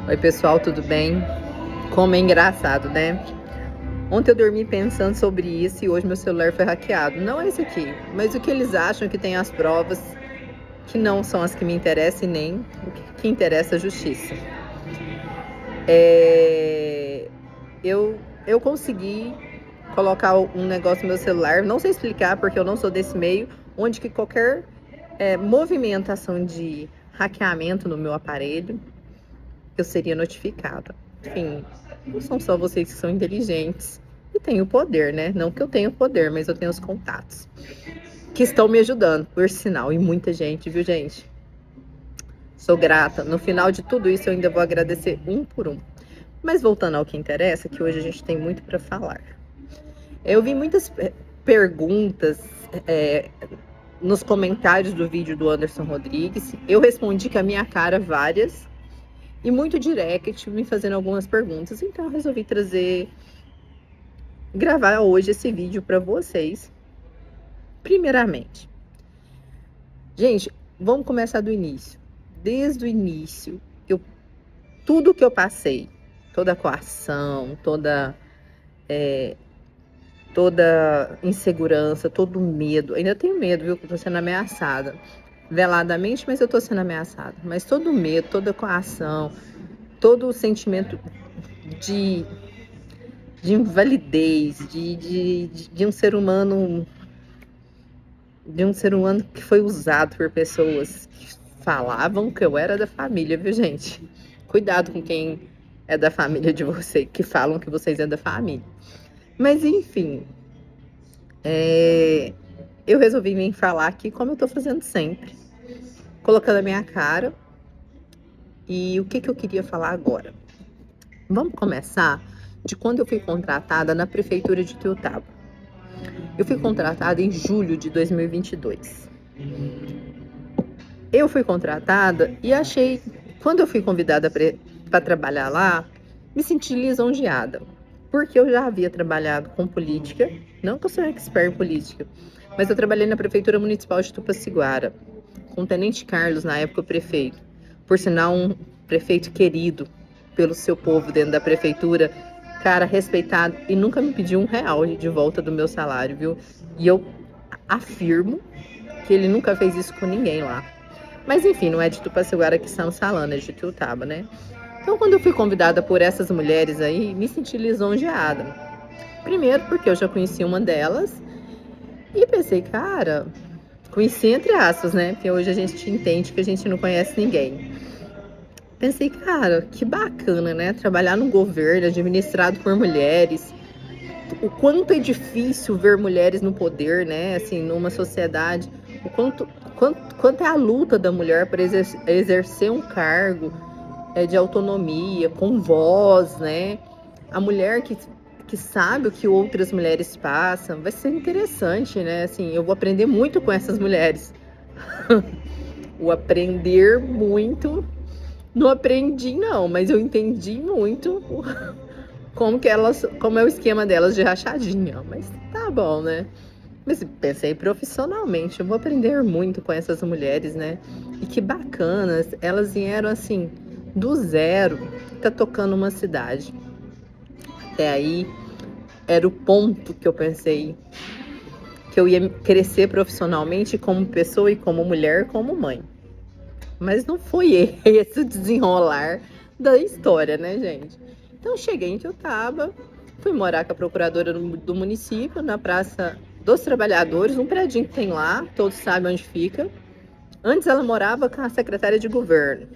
Oi pessoal, tudo bem? Como é engraçado, né? Ontem eu dormi pensando sobre isso e hoje meu celular foi hackeado. Não esse aqui, mas o que eles acham que tem as provas que não são as que me interessam e nem o que interessa é a justiça. Eu consegui colocar um negócio no meu celular, não sei explicar porque eu não sou desse meio, onde que qualquer movimentação de hackeamento no meu aparelho, eu seria notificada. Enfim, não são só vocês que são inteligentes e têm o poder, né? Não que eu tenha o poder, mas eu tenho os contatos que estão me ajudando, por sinal, e muita gente, viu, gente? Sou grata. No final de tudo isso, eu ainda vou agradecer um por um. Mas voltando ao que interessa, que hoje a gente tem muito para falar. Eu vi muitas perguntas nos comentários do vídeo do Anderson Rodrigues. Eu respondi com a minha cara várias. E muito direct me fazendo algumas perguntas. Então eu resolvi gravar hoje esse vídeo para vocês. Primeiramente, gente, vamos começar do início. Desde o início, tudo que eu passei, toda a coação, toda insegurança, todo medo. Ainda tenho medo, viu? Que eu tô sendo ameaçada. Veladamente, mas eu tô sendo ameaçada. Mas todo medo, toda coação, todo o sentimento de invalidez, de um ser humano que foi usado por pessoas que falavam que eu era da família, viu, gente? Cuidado com quem é da família de você, que falam que vocês é da família. Mas enfim, eu resolvi vir falar aqui como eu tô fazendo sempre, colocando a minha cara. E o que eu queria falar agora? Vamos começar de quando eu fui contratada na prefeitura de Tuiutaba. Eu fui contratada em julho de 2022. Eu fui contratada e achei, quando eu fui convidada para trabalhar lá, me senti lisonjeada, porque eu já havia trabalhado com política, não que eu sou expert em política, mas eu trabalhei na prefeitura municipal de Tupaciguara, com o Tenente Carlos, na época o prefeito, por sinal um prefeito querido pelo seu povo dentro da prefeitura, cara respeitado, e nunca me pediu R$1 de volta do meu salário, viu? E eu afirmo que ele nunca fez isso com ninguém lá. Mas enfim, não é de Tupaciguara que estamos falando, é de Tuiutaba, né? Então, quando eu fui convidada por essas mulheres aí, me senti lisonjeada. Primeiro porque eu já conheci uma delas e pensei, cara, conheci entre aspas, né? Porque hoje a gente entende que a gente não conhece ninguém. Pensei, cara, que bacana, né? Trabalhar num governo administrado por mulheres. O quanto é difícil ver mulheres no poder, né? Assim, numa sociedade. O quanto é a luta da mulher para exercer um cargo de autonomia, com voz, né? A mulher que sabe o que outras mulheres passam. Vai ser interessante, né? Assim, eu vou aprender muito com essas mulheres. O aprender muito... Não aprendi não, mas eu entendi muito como é o esquema delas de rachadinha. Mas tá bom, né? Mas pensei profissionalmente, eu vou aprender muito com essas mulheres, né? E que bacanas, elas vieram assim, do zero, tá tocando uma cidade. Até aí, era o ponto que eu pensei que eu ia crescer profissionalmente como pessoa e como mulher, como mãe. Mas não foi esse o desenrolar da história, né, gente? Então, cheguei em Tuiutaba, fui morar com a procuradora do município, na Praça dos Trabalhadores, um predinho que tem lá, todos sabem onde fica. Antes ela morava com a secretária de governo.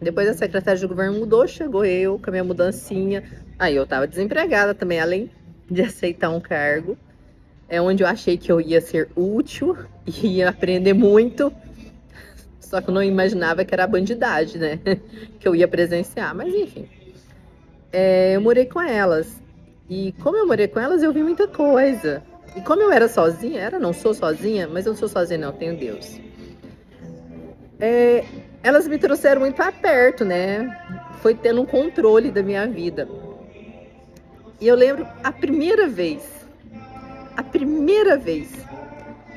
Depois a secretária de governo mudou, chegou eu com a minha mudancinha. Aí eu tava desempregada também, além de aceitar um cargo. É onde eu achei que eu ia ser útil e ia aprender muito. Só que eu não imaginava que era a bandidagem, né? Que eu ia presenciar. Mas enfim, eu morei com elas. E como eu morei com elas, eu vi muita coisa. E como eu era sozinha, não sou sozinha, mas eu não sou sozinha não, tenho Deus. Elas me trouxeram muito pra perto, né? Foi tendo um controle da minha vida. E eu lembro a primeira vez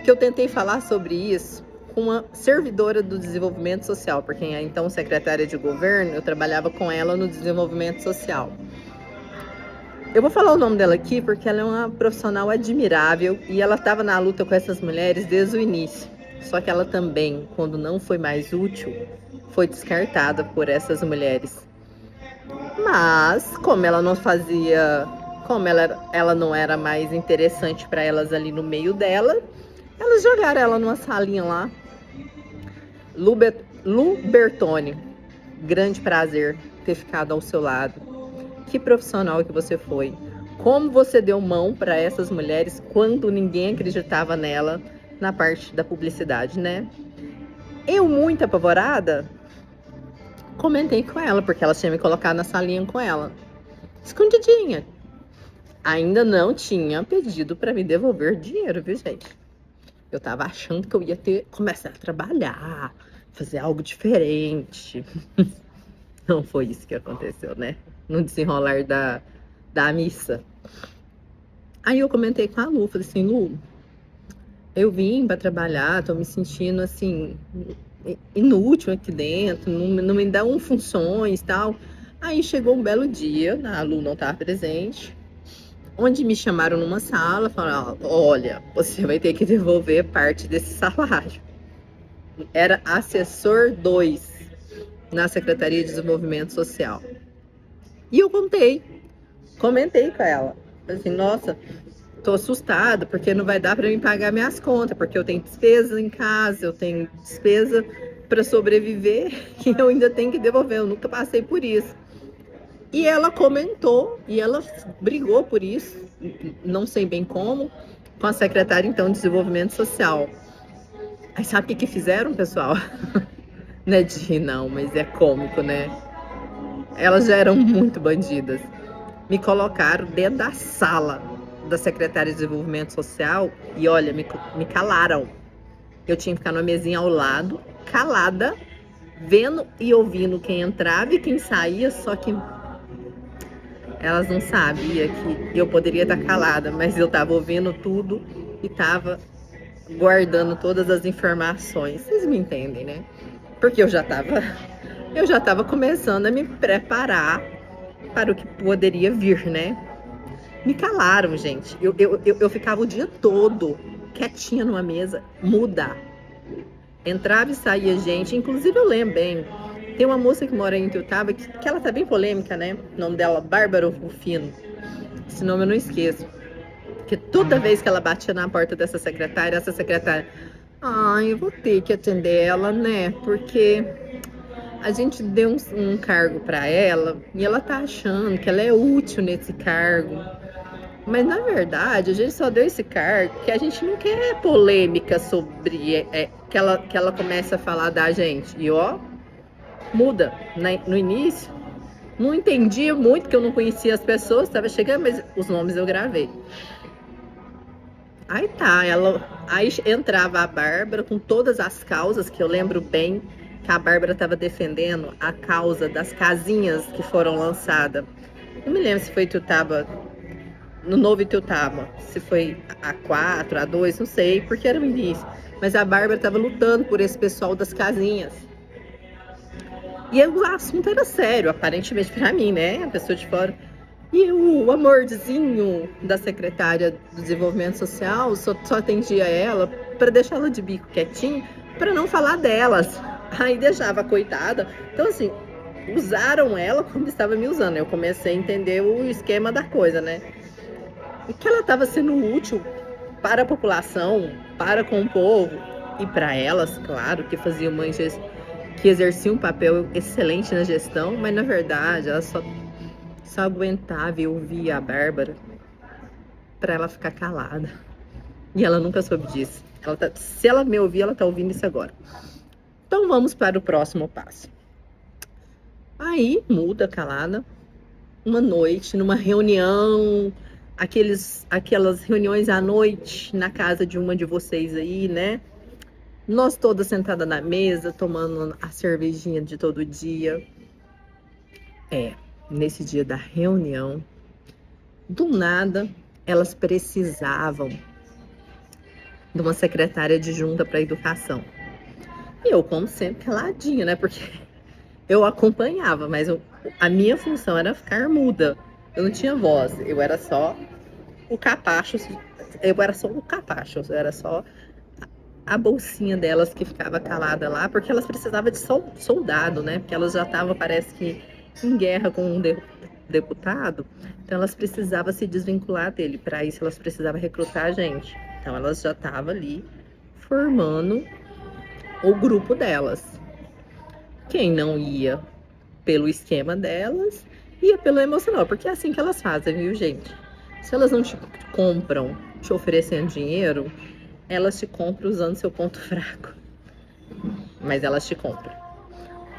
que eu tentei falar sobre isso com uma servidora do desenvolvimento social, porque então secretária de governo, eu trabalhava com ela no desenvolvimento social. Eu vou falar o nome dela aqui porque ela é uma profissional admirável e ela estava na luta com essas mulheres desde o início. Só que ela também, quando não foi mais útil, foi descartada por essas mulheres. Mas, como ela não fazia, como ela não era mais interessante para elas ali no meio dela, elas jogaram ela numa salinha lá. Lu Bertoni, grande prazer ter ficado ao seu lado. Que profissional que você foi. Como você deu mão para essas mulheres quando ninguém acreditava nela na parte da publicidade, né? Eu, muito apavorada, comentei com ela, porque ela tinha me colocado na salinha com ela. Escondidinha. Ainda não tinha pedido para me devolver dinheiro, viu, gente? Eu tava achando que eu ia começar a trabalhar, fazer algo diferente. Não foi isso que aconteceu, né? No desenrolar da missa. Aí eu comentei com a Lu, falei assim, Lu, eu vim para trabalhar, tô me sentindo assim, inútil aqui dentro, não me dão funções e tal. Aí chegou um belo dia, a Lu não estava presente, onde me chamaram numa sala, falaram, olha, você vai ter que devolver parte desse salário. Era assessor 2 na Secretaria de Desenvolvimento Social. E eu comentei com ela, assim, nossa, tô assustada, porque não vai dar para mim pagar minhas contas, porque eu tenho despesa em casa, eu tenho despesa para sobreviver, que eu ainda tenho que devolver, eu nunca passei por isso. E ela comentou, e ela brigou por isso, não sei bem como, com a secretária, então, de Desenvolvimento Social. Aí sabe o que fizeram, pessoal? Não é de rir, não, mas é cômico, né? Elas já eram muito bandidas. Me colocaram dentro da sala da secretária de Desenvolvimento Social e, olha, me calaram. Eu tinha que ficar numa mesinha ao lado, calada, vendo e ouvindo quem entrava e quem saía, só que elas não sabiam que eu poderia estar calada, mas eu estava ouvindo tudo e estava guardando todas as informações. Vocês me entendem, né? Porque eu já estava começando a me preparar para o que poderia vir, né? Me calaram, gente. Eu ficava o dia todo quietinha numa mesa, muda. Entrava e saía gente. Inclusive, eu lembro bem, tem uma moça que mora em Ituiutaba, que ela tá bem polêmica, né? O nome dela, Bárbara Rufino. Esse nome eu não esqueço. Porque toda vez que ela batia na porta dessa secretária, ai, eu vou ter que atender ela, né? Porque a gente deu um cargo para ela e ela tá achando que ela é útil nesse cargo. Mas, na verdade, a gente só deu esse cargo porque a gente não quer polêmica sobre que ela comece a falar da gente. E, ó, muda. No início, não entendia muito, que eu não conhecia as pessoas, estava chegando, mas os nomes eu gravei. Aí tá, aí entrava a Bárbara com todas as causas, que eu lembro bem que a Bárbara estava defendendo a causa das casinhas que foram lançadas. Não me lembro se foi Ituiutaba, no Novo Ituiutaba, se foi A4, A2, não sei, porque era o início. Mas a Bárbara estava lutando por esse pessoal das casinhas. E o assunto era sério, aparentemente para mim, né? A pessoa de fora. E o amorzinho da secretária do Desenvolvimento Social só atendia ela para deixar ela de bico quietinho, para não falar delas. Aí deixava a coitada. Então, assim, usaram ela como estava me usando. Eu comecei a entender o esquema da coisa, né? E que ela estava sendo útil para a população, para com o povo e para elas, claro, que faziam que exerciam um papel excelente na gestão, mas na verdade ela só aguentava e ouvia a Bárbara para ela ficar calada. E ela nunca soube disso. Se ela me ouvir, ela tá ouvindo isso agora. Então vamos para o próximo passo. Aí, muda, calada, uma noite, numa reunião, aquelas reuniões à noite na casa de uma de vocês aí, né? Nós todas sentadas na mesa, tomando a cervejinha de todo dia. Nesse dia da reunião, do nada, elas precisavam de uma secretária adjunta para a educação. E eu, como sempre, caladinha, né? Porque eu acompanhava, mas a minha função era ficar muda. Eu não tinha voz, eu era só o capacho. Eu era só o capacho, eu era só a bolsinha delas que ficava calada lá, porque elas precisavam de soldado, né? Porque elas já estavam, parece que, em guerra com um deputado, então elas precisavam se desvincular dele. Para isso, elas precisavam recrutar a gente. Então, elas já estavam ali formando o grupo delas. Quem não ia pelo esquema delas, ia pelo emocional, porque é assim que elas fazem, viu, gente? Se elas não te compram te oferecendo dinheiro, elas te compram usando seu ponto fraco. Mas elas te compram.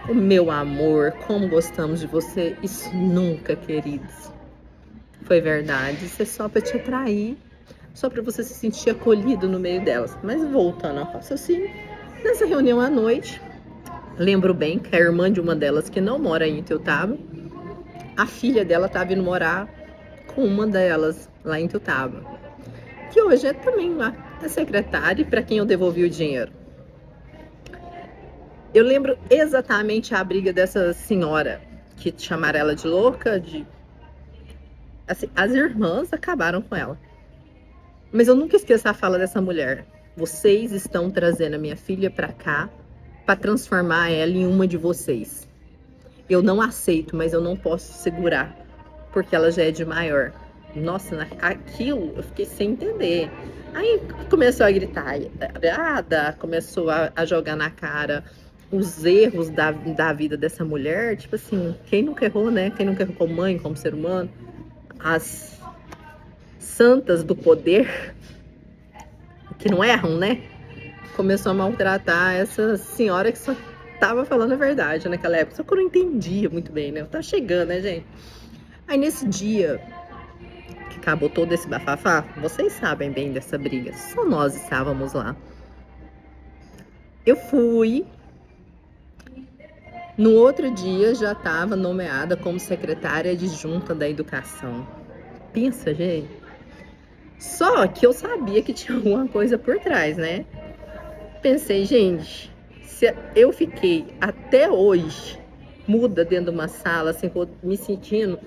O meu amor, como gostamos de você, isso nunca, queridos. Foi verdade. Isso é só pra te atrair, só pra você se sentir acolhido no meio delas. Mas voltando ao raciocínio, nessa reunião à noite, lembro bem que a irmã de uma delas, que não mora em Ituiutaba, a filha dela tá vindo morar com uma delas lá em Ituiutaba, que hoje é também a secretária para quem eu devolvi o dinheiro. Eu lembro exatamente a briga dessa senhora, que chamaram ela de louca, assim, as irmãs acabaram com ela. Mas eu nunca esqueço a fala dessa mulher. Vocês estão trazendo a minha filha para cá para transformar ela em uma de vocês. Eu não aceito, mas eu não posso segurar, porque ela já é de maior. Nossa, aquilo eu fiquei sem entender. Aí começou a gritar, começou a jogar na cara os erros da vida dessa mulher. Tipo assim, quem nunca errou, né? Quem nunca errou como mãe, como ser humano? As santas do poder, que não erram, né? Começou a maltratar essa senhora que só tava falando a verdade naquela época. Só que eu não entendia muito bem, né? Eu tava chegando, né, gente? Aí nesse dia que acabou todo esse bafafá, vocês sabem bem dessa briga, só nós estávamos lá. Eu fui, no outro dia já estava nomeada como secretária adjunta da educação. Pensa, gente. Só que eu sabia que tinha alguma coisa por trás, né? Pensei, gente, se eu fiquei até hoje muda dentro de uma sala, assim, me sentindo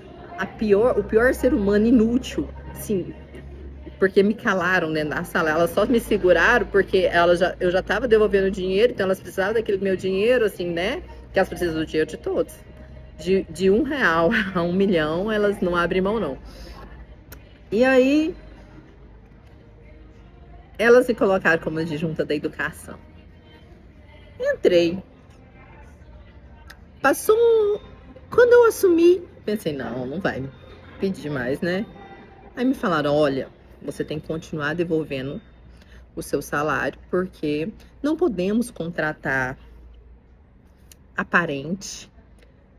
o pior ser humano inútil, assim, porque me calaram dentro da sala. Elas só me seguraram porque eu já estava devolvendo dinheiro, então elas precisavam daquele meu dinheiro, assim, né? Que elas precisam do dinheiro de todos. De R$ 1 a 1 milhão, elas não abrem mão, não. E aí, elas me colocaram como adjunta da educação. Entrei. Passou. Quando eu assumi, pensei, não vai pedir mais, né? Aí me falaram, olha, você tem que continuar devolvendo o seu salário, porque não podemos contratar aparente,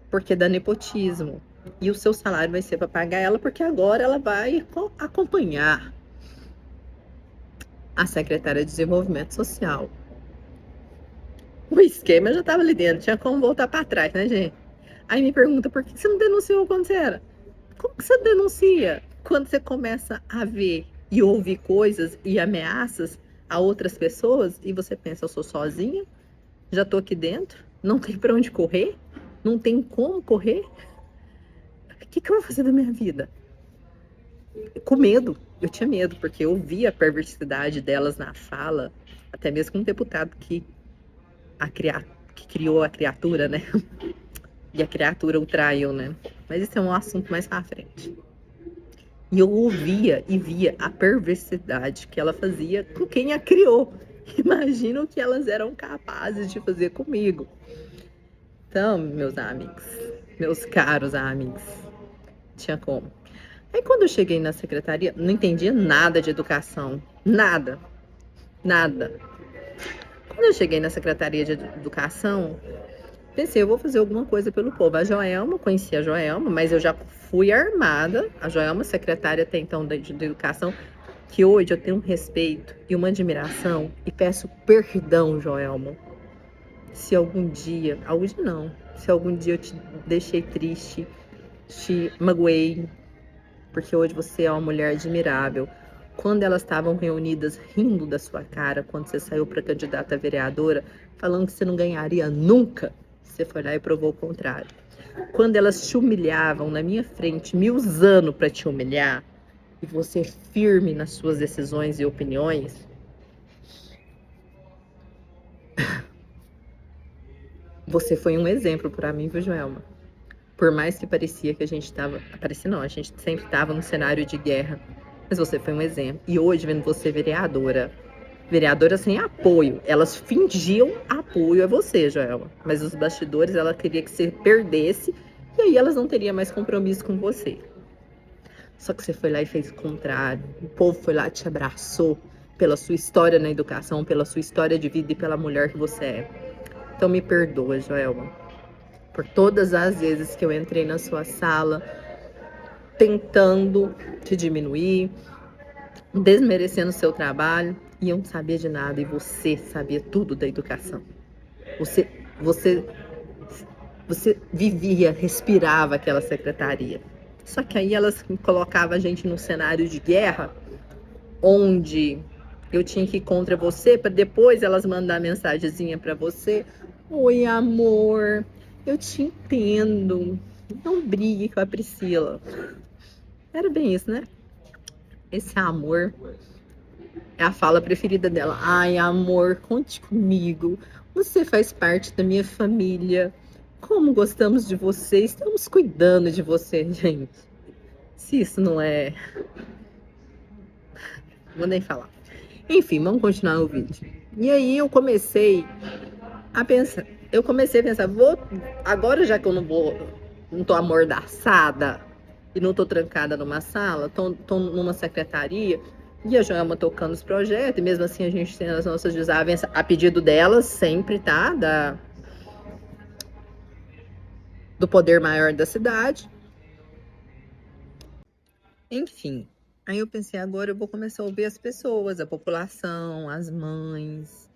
porque dá nepotismo. E o seu salário vai ser para pagar ela, porque agora ela vai acompanhar a secretária de Desenvolvimento Social. O esquema já estava ali dentro, tinha como voltar para trás, né, gente? Aí me pergunta, por que você não denunciou quando você era? Como que você denuncia quando você começa a ver e ouvir coisas e ameaças a outras pessoas e você pensa, eu sou sozinha? Já tô aqui dentro? Não tem para onde correr? Não tem como correr? O que eu vou fazer da minha vida? Com medo. Eu tinha medo, porque eu via a perversidade delas na fala, até mesmo com um deputado que criou a criatura, né? E a criatura o traiu, né? Mas isso é um assunto mais pra frente. E eu ouvia e via a perversidade que ela fazia com quem a criou. Imagina o que elas eram capazes de fazer comigo. Então, meus amigos, meus caros amigos, tinha como. Aí quando eu cheguei na secretaria, não entendia nada de educação. Nada. Nada. Quando eu cheguei na secretaria de educação, pensei, eu vou fazer alguma coisa pelo povo. A Joelma, conhecia a Joelma, mas eu já fui armada. A Joelma, secretária até então de educação, que hoje eu tenho um respeito e uma admiração e peço perdão, Joelma. Se algum dia eu te deixei triste, te magoei, porque hoje você é uma mulher admirável. Quando elas estavam reunidas rindo da sua cara, quando você saiu para candidata a vereadora, falando que você não ganharia nunca, você foi lá e provou o contrário. Quando elas te humilhavam na minha frente, me usando para te humilhar, e você firme nas suas decisões e opiniões, você foi um exemplo para mim, viu, Joelma? Por mais que parecia que a gente estava... Parecia não, a gente sempre estava num cenário de guerra. Mas você foi um exemplo. E hoje, vendo você vereadora sem apoio, elas fingiam apoio a você, Joelma. Mas os bastidores, ela queria que você perdesse, e aí elas não teriam mais compromisso com você. Só que você foi lá e fez o contrário. O povo foi lá e te abraçou pela sua história na educação, pela sua história de vida e pela mulher que você é. Então me perdoa, Joelma, por todas as vezes que eu entrei na sua sala tentando te diminuir, desmerecendo o seu trabalho, e eu não sabia de nada, e você sabia tudo da educação. Você, você, você vivia, respirava aquela secretaria. Só que aí elas colocavam a gente num cenário de guerra, onde eu tinha que ir contra você, para depois elas mandar mensagenzinha para você. Oi, amor, eu te entendo. Não brigue com a Priscila. Era bem isso, né? Esse amor é a fala preferida dela. Ai, amor, conte comigo. Você faz parte da minha família. Como gostamos de você. Estamos cuidando de você, gente. Se isso não é... Vou nem falar. Enfim, vamos continuar o vídeo. E aí eu comecei a pensar. Agora já que eu não tô amordaçada e não tô trancada numa sala, tô numa secretaria, e a Joelma tocando os projetos, e mesmo assim a gente tem as nossas desavenças a pedido delas, sempre, tá? Do poder maior da cidade. Enfim, aí eu pensei, agora eu vou começar a ouvir as pessoas, a população, as mães,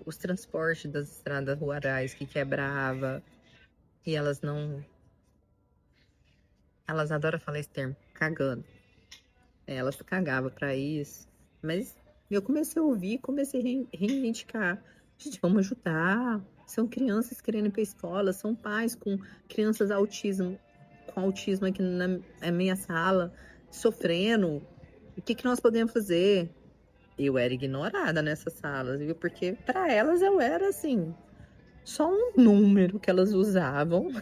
os transportes das estradas rurais que quebrava, e elas não... Elas adoram falar esse termo, cagando. Elas cagavam pra isso. Mas eu comecei a ouvir, comecei a reivindicar. Gente, vamos ajudar. São crianças querendo ir pra escola, são pais com crianças com autismo aqui na minha sala, sofrendo. O que nós podemos fazer? Eu era ignorada nessas salas, viu? Porque para elas eu era assim, só um número que elas usavam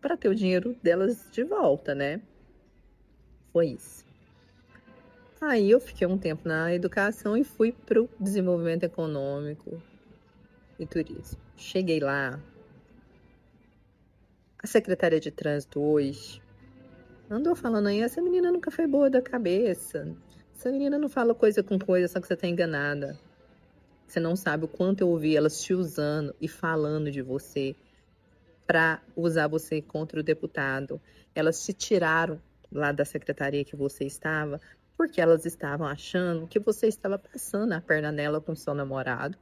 para ter o dinheiro delas de volta, né? Foi isso. Aí eu fiquei um tempo na educação e fui para o desenvolvimento econômico e turismo. Cheguei lá, a secretária de trânsito hoje andou falando aí, essa menina nunca foi boa da cabeça. Essa menina não fala coisa com coisa, só que você tá enganada. Você não sabe o quanto eu ouvi elas te usando e falando de você para usar você contra o deputado. Elas te tiraram lá da secretaria que você estava, porque elas estavam achando que você estava passando a perna nela com seu namorado.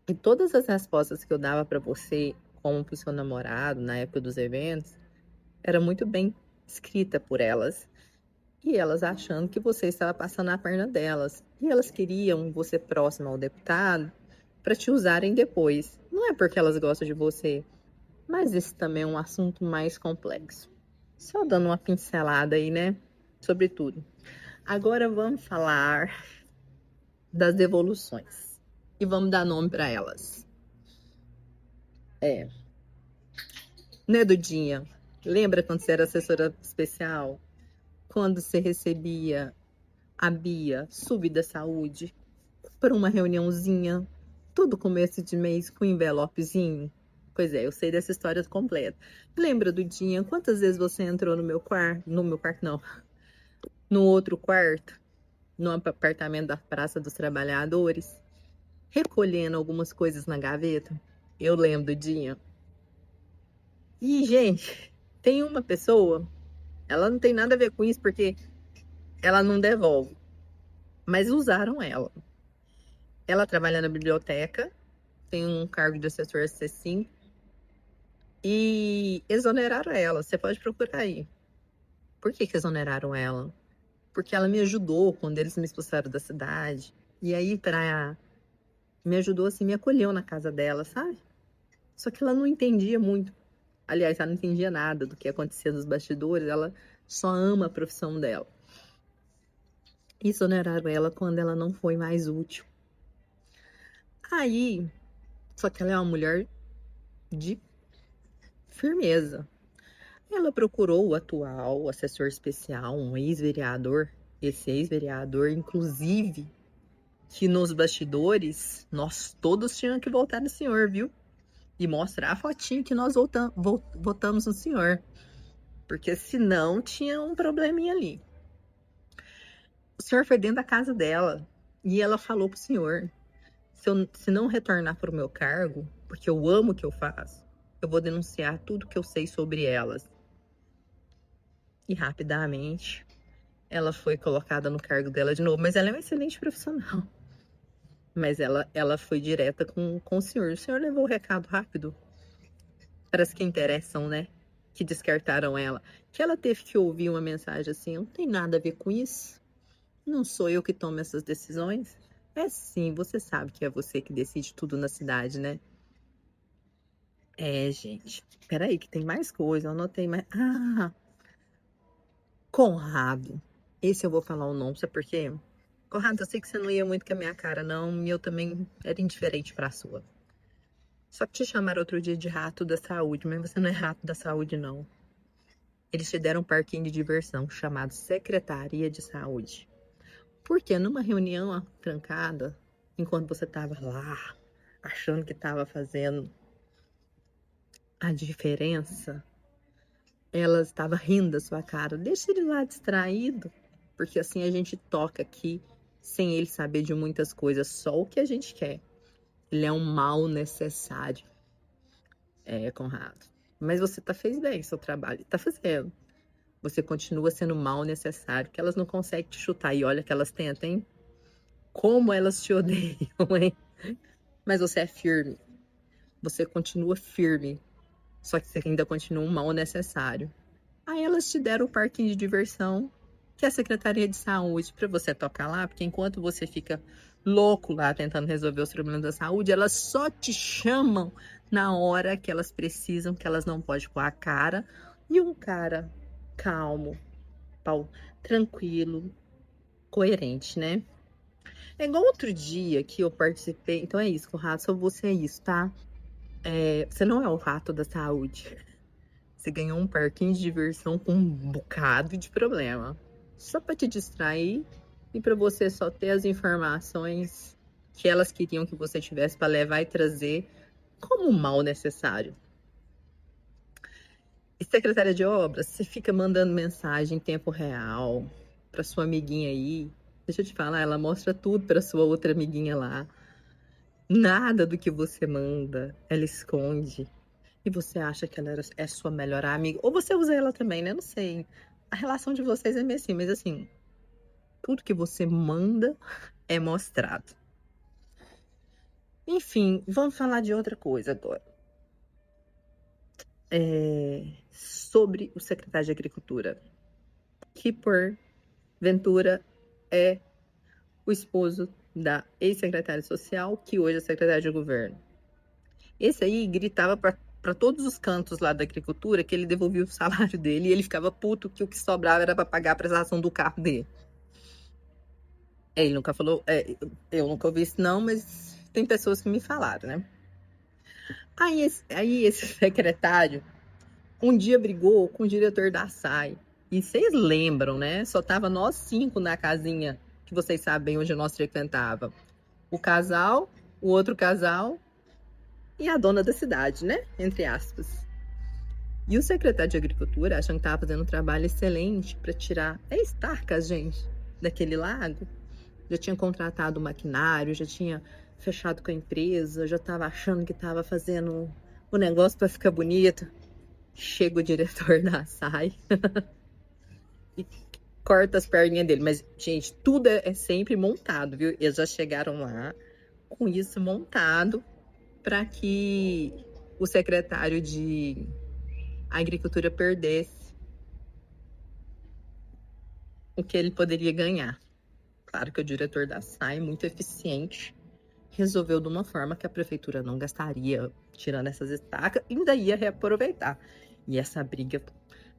E todas as respostas que eu dava para você, como para o seu namorado, na época dos eventos, era muito bem escrita por elas. E elas achando que você estava passando a perna delas. E elas queriam você próximo ao deputado para te usarem depois. Não é porque elas gostam de você, mas esse também é um assunto mais complexo. Só dando uma pincelada aí, né? Sobre tudo. Agora vamos falar das devoluções. E vamos dar nome para elas. Né, Dudinha? Lembra quando você era assessora especial? Quando você recebia a Bia, sub da saúde, para uma reuniãozinha, todo começo de mês com envelopezinho? Pois é, eu sei dessa história completa. Lembra, Dudinha, quantas vezes você entrou no meu quarto não, no outro quarto, no apartamento da Praça dos Trabalhadores, recolhendo algumas coisas na gaveta? Eu lembro, Dudinha. E, gente, tem uma pessoa, ela não tem nada a ver com isso, porque ela não devolve, mas usaram ela. Ela trabalha na biblioteca, tem um cargo de assessor C5, e exoneraram ela. Você pode procurar aí. Por que exoneraram ela? Porque ela me ajudou quando eles me expulsaram da cidade. E aí, para me ajudou, assim, me acolheu na casa dela, sabe. Só que ela não entendia muito. Aliás, ela não entendia nada do que acontecia nos bastidores, ela só ama a profissão dela. Exoneraram ela quando ela não foi mais útil. Aí, só que ela é uma mulher de firmeza. Ela procurou o atual assessor especial, um ex-vereador. Esse ex-vereador, inclusive, que nos bastidores, nós todos tínhamos que votar no senhor, viu? E mostrar a fotinho que nós votamos no senhor. Porque senão tinha um probleminha ali. O senhor foi dentro da casa dela e ela falou pro senhor: se não retornar para o meu cargo, porque eu amo o que eu faço, eu vou denunciar tudo que eu sei sobre elas. E rapidamente ela foi colocada no cargo dela de novo, mas ela é uma excelente profissional. Mas ela foi direta com o senhor. O senhor levou o recado rápido para as que interessam, né? Que descartaram ela. Que ela teve que ouvir uma mensagem assim: não tem nada a ver com isso. Não sou eu que tomo essas decisões. É sim, você sabe que é você que decide tudo na cidade, né? É, gente. Peraí, que tem mais coisa. Eu anotei mais. Ah, Conrado. Esse eu vou falar o nome, sabe por quê? Conrado, eu sei que você não ia muito com a minha cara, não. E eu também era indiferente pra sua. Só que te chamaram outro dia de rato da saúde, mas você não é rato da saúde, não. Eles te deram um parquinho de diversão chamado Secretaria de Saúde. Porque numa reunião trancada, enquanto você tava lá, achando que tava fazendo a diferença, ela estava rindo da sua cara. Deixa ele lá distraído, porque assim a gente toca aqui sem ele saber de muitas coisas, só o que a gente quer. Ele é um mal necessário, Conrado. Mas você fez bem seu trabalho, tá fazendo. Você continua sendo mal necessário, que elas não conseguem te chutar. E olha que elas tentam, hein? Como elas te odeiam, hein? Mas você é firme. Você continua firme. Só que você ainda continua um mal necessário. Aí elas te deram o parquinho de diversão, que é a Secretaria de Saúde, para você tocar lá, porque enquanto você fica louco lá tentando resolver os problemas da saúde, elas só te chamam na hora que elas precisam, que elas não podem pôr a cara. E um cara calmo, tranquilo, coerente, né? É igual outro dia que eu participei. Então é isso, Conrado, só você é isso, tá? Você não é o rato da saúde. Você ganhou um parquinho de diversão com um bocado de problema. Só para te distrair e para você só ter as informações que elas queriam que você tivesse para levar e trazer como um mal necessário. E secretária de obras, você fica mandando mensagem em tempo real para sua amiguinha aí. Deixa eu te falar, ela mostra tudo para sua outra amiguinha lá. Nada do que você manda, ela esconde. E você acha que ela é sua melhor amiga? Ou você usa ela também, né? Não sei. A relação de vocês é meio assim, mas assim, tudo que você manda é mostrado. Enfim, vamos falar de outra coisa agora. Sobre o secretário de Agricultura, que porventura é o esposo da ex-secretária social, que hoje é secretária de governo. Esse aí gritava para todos os cantos lá da agricultura que ele devolvia o salário dele e ele ficava puto que o que sobrava era para pagar a prestação do carro dele. Ele nunca falou, eu nunca ouvi isso não, mas tem pessoas que me falaram, né? Aí esse secretário um dia brigou com o diretor da SAI. E vocês lembram, né? Só tava nós 5 na casinha que vocês sabem onde nós frequentava. O casal, o outro casal e a dona da cidade, né? Entre aspas. E o secretário de Agricultura, achando que estava fazendo um trabalho excelente para tirar estacas, gente, daquele lago. Já tinha contratado o maquinário, já tinha fechado com a empresa, já estava achando que estava fazendo o negócio para ficar bonito. Chega o diretor da SAI e corta as perninhas dele. Mas, gente, tudo é sempre montado, viu? Eles já chegaram lá com isso montado para que o secretário de Agricultura perdesse o que ele poderia ganhar. Claro que o diretor da SAI, muito eficiente, resolveu de uma forma que a prefeitura não gastaria tirando essas estacas, ainda ia reaproveitar. E essa briga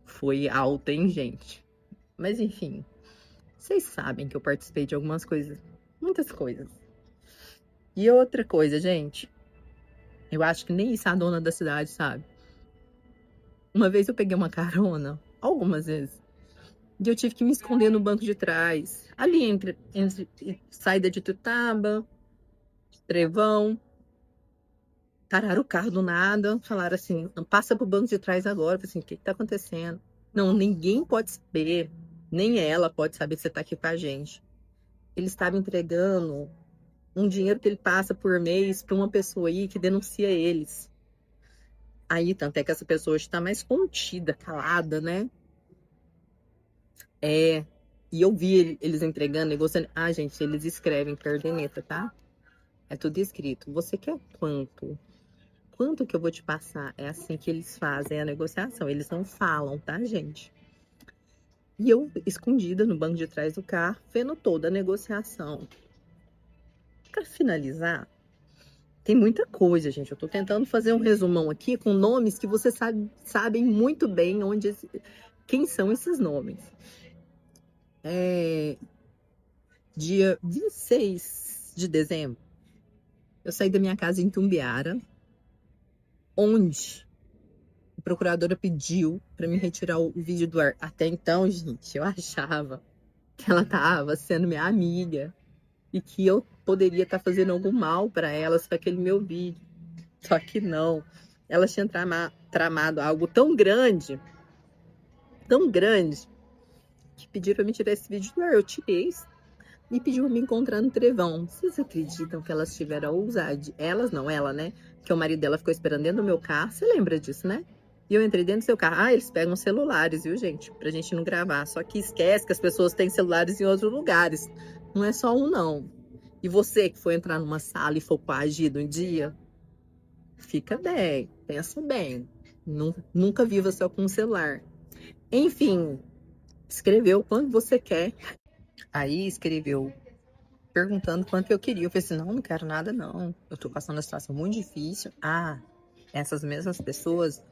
foi alta, hein, gente? Mas enfim, vocês sabem que eu participei de algumas coisas, muitas coisas. E outra coisa, gente, eu acho que nem isso a dona da cidade sabe. Uma vez eu peguei uma carona, algumas vezes, e eu tive que me esconder no banco de trás, ali entre saída de Tutaba, Trevão. Pararam o carro do nada, falaram assim: "Não, passa pro banco de trás agora". Eu falei assim: "O que que tá acontecendo?". "Não, ninguém pode saber, nem ela pode saber que você tá aqui com a gente". Ele estava entregando um dinheiro que ele passa por mês para uma pessoa aí que denuncia eles. Aí, tanto é que essa pessoa está mais contida, calada, né? É. E eu vi eles entregando, negociando. Ah, gente, eles escrevem perneta, tá? É tudo escrito. Você quer quanto? Quanto que eu vou te passar? É assim que eles fazem a negociação. Eles não falam, tá, gente? E eu, escondida no banco de trás do carro, vendo toda a negociação. Para finalizar, tem muita coisa, gente. Eu tô tentando fazer um resumão aqui com nomes que vocês sabem muito bem quem são esses nomes. Dia 26 de dezembro, eu saí da minha casa em Tumbiara, onde a procuradora pediu para me retirar o vídeo do ar. Até então, gente, eu achava que ela estava sendo minha amiga e que eu poderia estar fazendo algum mal para elas com aquele meu vídeo. Só que não. Elas tinham tramado algo tão grande, que pediram para me tirar esse vídeo do ar. Eu tirei e pediu para me encontrar no Trevão. Vocês acreditam que elas tiveram a ousadia? Elas não, ela, né? Que o marido dela ficou esperando dentro do meu carro. Você lembra disso, né? E eu entrei dentro do seu carro. Ah, eles pegam celulares, viu, gente? Pra gente não gravar. Só que esquece que as pessoas têm celulares em outros lugares. Não é só um, não. E você que foi entrar numa sala e for coagido um dia, fica bem, pensa bem. Nunca viva só com um celular. Enfim, escreveu quando você quer. Aí escreveu perguntando quanto eu queria. Eu falei assim: não quero nada, não. Eu tô passando uma situação muito difícil. Ah, essas mesmas pessoas,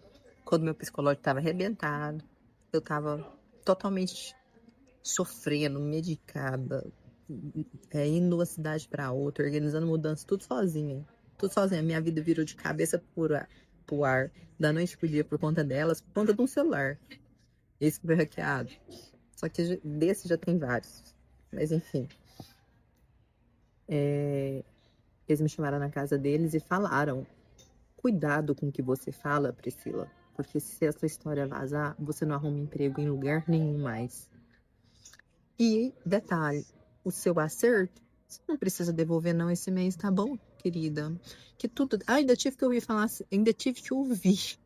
quando meu psicológico tava arrebentado, eu tava totalmente sofrendo, medicada, indo de uma cidade para outra, organizando mudança, tudo sozinha. Tudo sozinha. Minha vida virou de cabeça pro ar, da noite pro dia, por conta delas, por conta de um celular. Esse que foi hackeado. Só que desse já tem vários. Mas enfim. Eles me chamaram na casa deles e falaram: cuidado com o que você fala, Priscila. Porque se essa história vazar, você não arruma emprego em lugar nenhum mais. E, detalhe, o seu acerto, você não precisa devolver não esse mês, tá bom, querida? Que tudo... Ah, ainda tive que ouvir falar, ainda tive que ouvir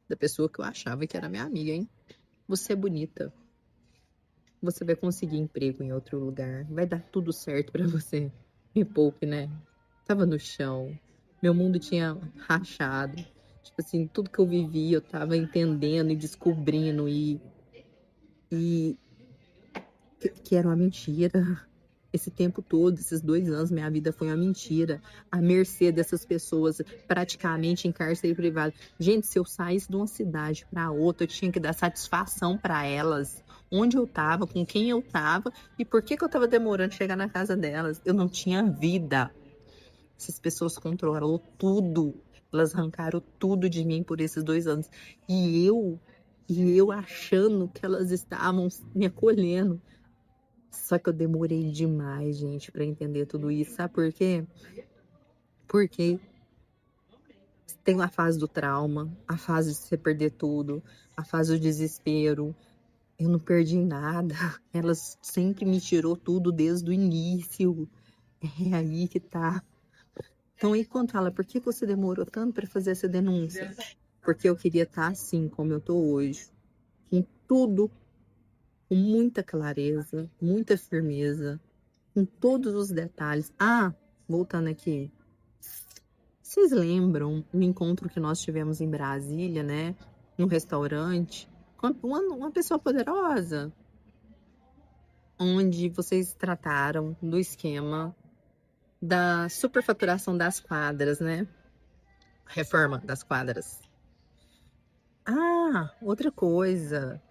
da pessoa que eu achava que era minha amiga, hein? Você é bonita. Você vai conseguir emprego em outro lugar. Vai dar tudo certo pra você. Me poupe, né? Tava no chão. Meu mundo tinha rachado. Tipo assim, tudo que eu vivi, eu tava entendendo e descobrindo e que era uma mentira. Esse tempo todo, esses 2 anos, minha vida foi uma mentira. À mercê dessas pessoas, praticamente em cárcere privado. Gente, se eu saísse de uma cidade para outra, eu tinha que dar satisfação para elas. Onde eu tava, com quem eu tava e por que eu tava demorando de chegar na casa delas. Eu não tinha vida. Essas pessoas controlaram tudo. Elas arrancaram tudo de mim por esses 2 anos. E eu achando que elas estavam me acolhendo. Só que eu demorei demais, gente, pra entender tudo isso. Sabe por quê? Porque tem a fase do trauma, a fase de você perder tudo, a fase do desespero. Eu não perdi nada. Elas sempre me tirou tudo desde o início. É aí que tá. Então, aí quando fala, por que você demorou tanto para fazer essa denúncia? Porque eu queria estar assim como eu tô hoje, com tudo, com muita clareza, muita firmeza, com todos os detalhes. Ah, voltando aqui, vocês lembram o encontro que nós tivemos em Brasília, né? No restaurante, com uma pessoa poderosa, onde vocês trataram do esquema da superfaturação das quadras, né? Reforma das quadras. Ah, outra coisa.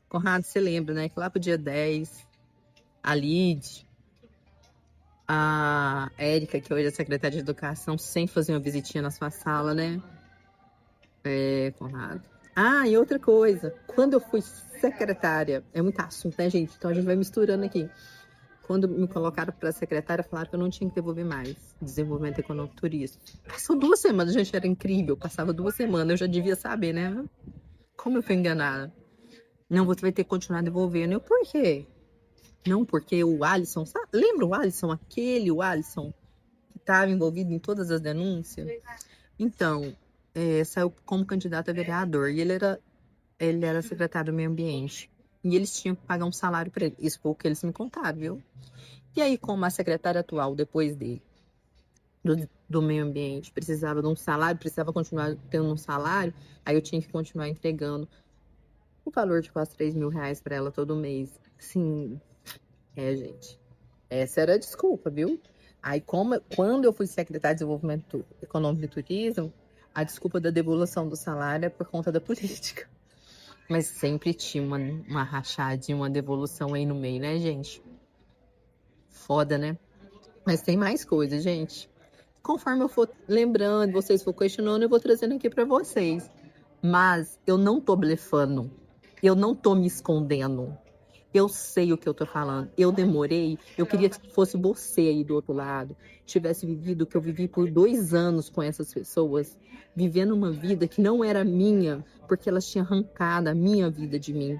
Conrado, você lembra, né? Que lá pro dia 10, a Lid, a Érica, que hoje é secretária de Educação, sempre fazia uma visitinha na sua sala, né? É, Conrado. Ah, e outra coisa. Quando eu fui secretária, é muito assunto, né, gente? Então a gente vai misturando aqui. Quando me colocaram para secretária, falaram que eu não tinha que devolver mais. Desenvolvimento econômico e turismo. Passou 2 semanas, gente, era incrível. Passava 2 semanas, eu já devia saber, né? Como eu fui enganada. Não, você vai ter que continuar devolvendo. Eu, por quê? Não, porque o Alisson, sabe? Lembra o Alisson? O Alisson que estava envolvido em todas as denúncias? Então, saiu como candidato a vereador. E ele era secretário do meio ambiente. E eles tinham que pagar um salário para ele. Isso foi o que eles me contaram, viu? E aí, como a secretária atual, depois dele, do meio ambiente, precisava de um salário, precisava continuar tendo um salário, aí eu tinha que continuar entregando o valor de quase 3 mil reais para ela todo mês. Sim, gente. Essa era a desculpa, viu? Aí, quando eu fui secretária de Desenvolvimento Econômico e Turismo, a desculpa da devolução do salário é por conta da política. Mas sempre tinha uma rachadinha, uma devolução aí no meio, né, gente? Foda, né? Mas tem mais coisa, gente. Conforme eu for lembrando, vocês for questionando, eu vou trazendo aqui para vocês. Mas eu não tô blefando. Eu não tô me escondendo. Eu sei o que eu tô falando. Eu demorei. Eu queria que fosse você aí do outro lado. Tivesse vivido o que eu vivi por 2 anos com essas pessoas. Vivendo uma vida que não era minha. Porque elas tinham arrancado a minha vida de mim.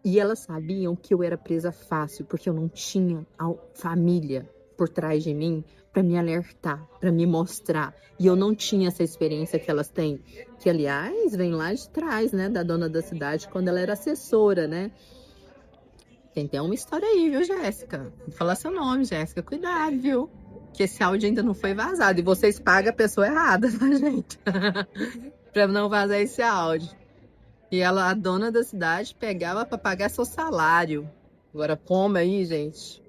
E elas sabiam que eu era presa fácil. Porque eu não tinha a família por trás de mim para me alertar, para me mostrar. E eu não tinha essa experiência que elas têm. Que, aliás, vem lá de trás, né? Da dona da cidade, quando ela era assessora, né? Tem até uma história aí, viu, Jéssica? Vou falar seu nome, Jéssica. Cuidado, viu? Que esse áudio ainda não foi vazado. E vocês pagam a pessoa errada, tá, gente? Pra não vazar esse áudio. E ela, a dona da cidade, pegava pra pagar seu salário. Agora, como aí, gente?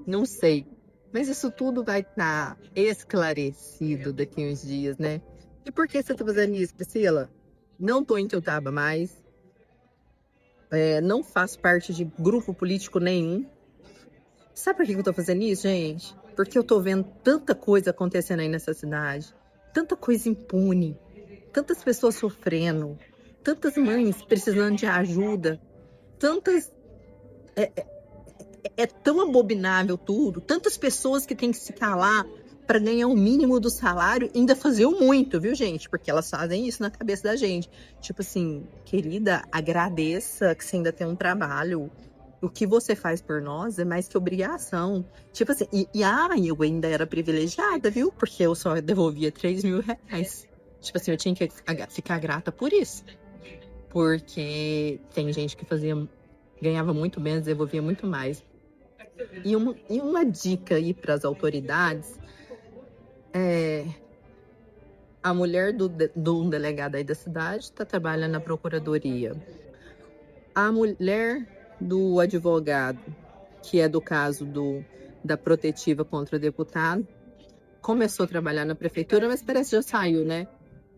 Não sei. Mas isso tudo vai estar esclarecido daqui uns dias, né? E por que você tá fazendo isso, Priscila? Não tô em Tuiutaba mais. Não faço parte de grupo político nenhum. Sabe por que eu tô fazendo isso, gente? Porque eu tô vendo tanta coisa acontecendo aí nessa cidade, tanta coisa impune, tantas pessoas sofrendo, tantas mães precisando de ajuda, tantas. É tão abominável tudo, tantas pessoas que têm que se calar para ganhar o mínimo do salário e ainda fazer o muito, viu, gente? Porque elas fazem isso na cabeça da gente. Tipo assim, querida, agradeça que você ainda tem um trabalho. O que você faz por nós é mais que obrigação. Tipo assim, eu ainda era privilegiada, viu? Porque eu só devolvia 3 mil reais. Tipo assim, eu tinha que ficar grata por isso. Porque tem gente que ganhava muito menos, devolvia muito mais. E uma dica aí para as autoridades a mulher do delegado aí da cidade está trabalhando na procuradoria. A mulher do advogado, que é do caso da protetiva contra o deputado, começou a trabalhar na prefeitura, mas parece que já saiu, né?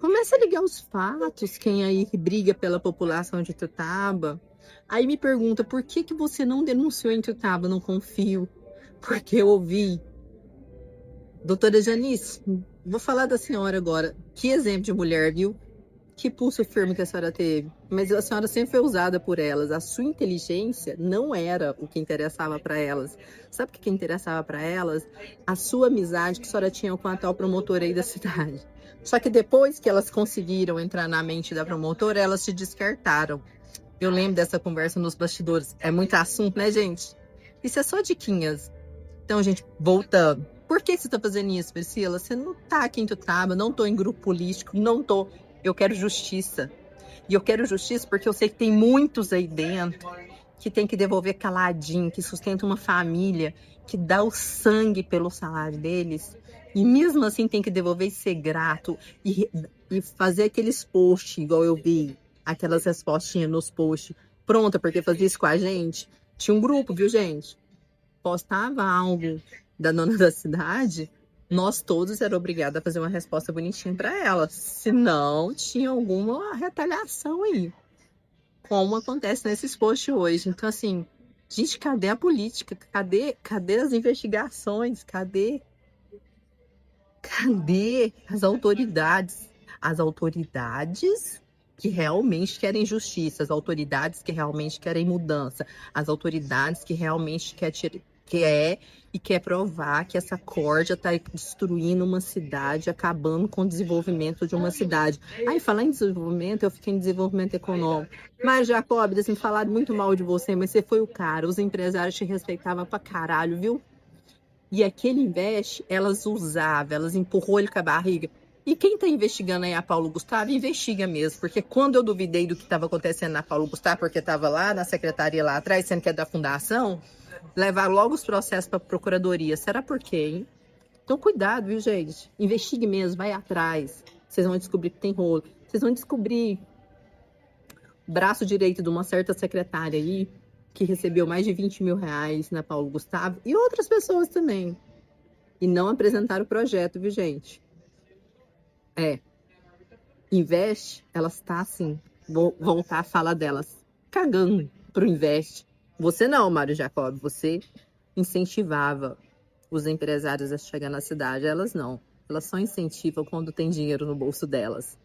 Começa a ligar os fatos, quem aí que briga pela população de Tuiutaba. Aí me pergunta, por que você não denunciou em Tuiutaba? Não confio. Porque eu ouvi. Doutora Janice, vou falar da senhora agora. Que exemplo de mulher, viu? Que pulso firme que a senhora teve. Mas a senhora sempre foi usada por elas. A sua inteligência não era o que interessava para elas. Sabe o que interessava para elas? A sua amizade que a senhora tinha com a tal promotora aí da cidade. Só que depois que elas conseguiram entrar na mente da promotora, elas se descartaram. Eu lembro dessa conversa nos bastidores. É muito assunto, né, gente? Isso é só diquinhas. Então, gente, voltando. Por que você tá fazendo isso, Priscila? Você não tá aqui em Tuiutaba, não tô em grupo político, não tô. Eu quero justiça. E eu quero justiça porque eu sei que tem muitos aí dentro que tem que devolver caladinho, que sustenta uma família, que dá o sangue pelo salário deles. E mesmo assim tem que devolver e ser grato. E fazer aqueles posts, igual eu vi, aquelas respostinhas nos posts. Pronta, porque fazia isso com a gente. Tinha um grupo, viu, gente? Postava algo da dona da cidade, nós todos era obrigado a fazer uma resposta bonitinha para ela, senão tinha alguma retaliação aí, como acontece nesses posts hoje. Então, assim, gente, cadê a política? Cadê as investigações? Cadê as autoridades? As autoridades que realmente querem justiça, as autoridades que realmente querem mudança, as autoridades que realmente quer provar que essa corja está destruindo uma cidade, acabando com o desenvolvimento de uma cidade. Aí, falar em desenvolvimento, eu fiquei em desenvolvimento econômico. Mas, Jacob, eles me falaram muito mal de você, mas você foi o cara. Os empresários te respeitavam pra caralho, viu? E aquele Invest, elas usavam, elas empurrou ele com a barriga. E quem está investigando aí a Paulo Gustavo, investiga mesmo. Porque quando eu duvidei do que estava acontecendo na Paulo Gustavo, porque estava lá na secretaria lá atrás, sendo que é da fundação, levar logo os processos para a procuradoria. Será por quê, hein? Então cuidado, viu, gente? Investigue mesmo, vai atrás. Vocês vão descobrir que tem rolo. Vocês vão descobrir o braço direito de uma certa secretária aí, que recebeu mais de 20 mil reais na Paulo Gustavo, e outras pessoas também. E não apresentaram o projeto, viu, gente? Invest, elas tá assim, vou voltar a fala delas, cagando pro Invest. Você não, Mário Jacob, você incentivava os empresários a chegar na cidade, elas não. Elas só incentivam quando tem dinheiro no bolso delas.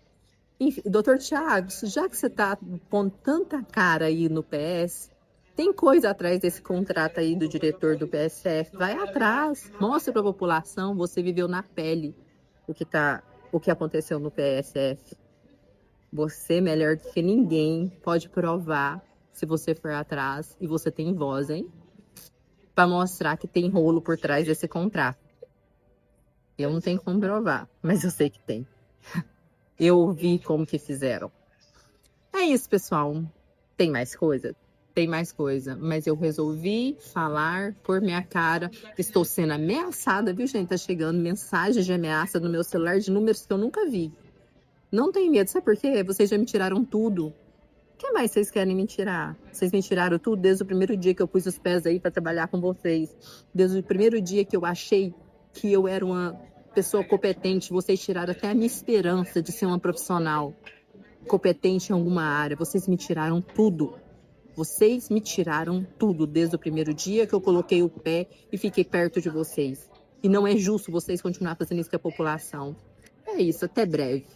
Enfim, doutor Tiago, já que você tá pondo tanta cara aí no PS, tem coisa atrás desse contrato aí do diretor do PSF, vai atrás, mostra para a população, você viveu na pele o que aconteceu no PSF. Você, melhor do que ninguém, pode provar se você for atrás e você tem voz, hein? Para mostrar que tem rolo por trás desse contrato. Eu não tenho como provar, mas eu sei que tem. Eu vi como que fizeram. É isso, pessoal. Tem mais coisa? Tem mais coisa, mas eu resolvi falar por minha cara. Estou sendo ameaçada, viu, gente? Tá chegando mensagem de ameaça no meu celular de números que eu nunca vi. Não tenho medo, sabe por quê? Vocês já me tiraram tudo. O que mais vocês querem me tirar? Vocês me tiraram tudo desde o primeiro dia que eu pus os pés aí para trabalhar com vocês. Desde o primeiro dia que eu achei que eu era uma pessoa competente, vocês tiraram até a minha esperança de ser uma profissional competente em alguma área. Vocês me tiraram tudo. Vocês me tiraram tudo desde o primeiro dia que eu coloquei o pé e fiquei perto de vocês. E não é justo vocês continuar fazendo isso com a população. É isso, até breve.